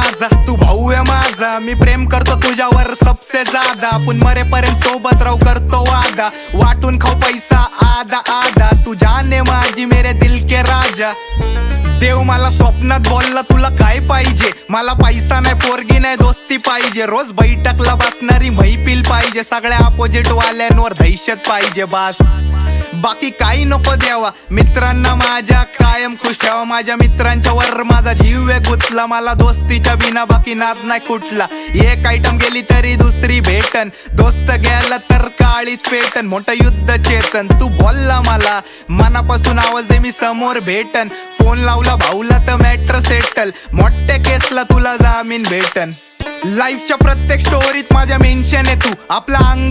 माझा, तू भाऊ आहे माझा. मी प्रेम करतो तुझ्यावर सबसे ज्यादा. आपण मरेपर्यंत सोबत राहू करतो वादा. वाटून खाऊ पैसा आधा आधा. तू जान आहे माझी मेरे दिल के राजा. देव मला स्वप्नात बोलला तुला काय पाहिजे. मला पैसा नाही पोरगी नाही दोस्ती पाहिजे. रोज बैठकला बसणारी मैफिल पाहिजे. सगळ्या अपोजिट वाल्यांवर दहशत पाहिजे बास. बाकी काही नको द्यावा. मित्रांना माझ्या कायम खुश ठेवा. माझ्या मित्रांच्या वर माझा जीव आहे गुंतला. मला दोस्तीच्या बिना बाकी नाद नाही कुठला. एक आयटम गेली तरी दुसरी भेटन. दोस्त गेला तर काळीच पेटन. मोठं युद्ध चेतन तू बोलला मला मनापासून आवाज दे मी समोर भेटन. फोन लावला भाऊला तर मॅटर सेटल. मोठ्या केसला तुला जामीन भेटन. लाईफच्या प्रत्येक स्टोरीत माझ्या मेन्शन आहे तू. आपला अंग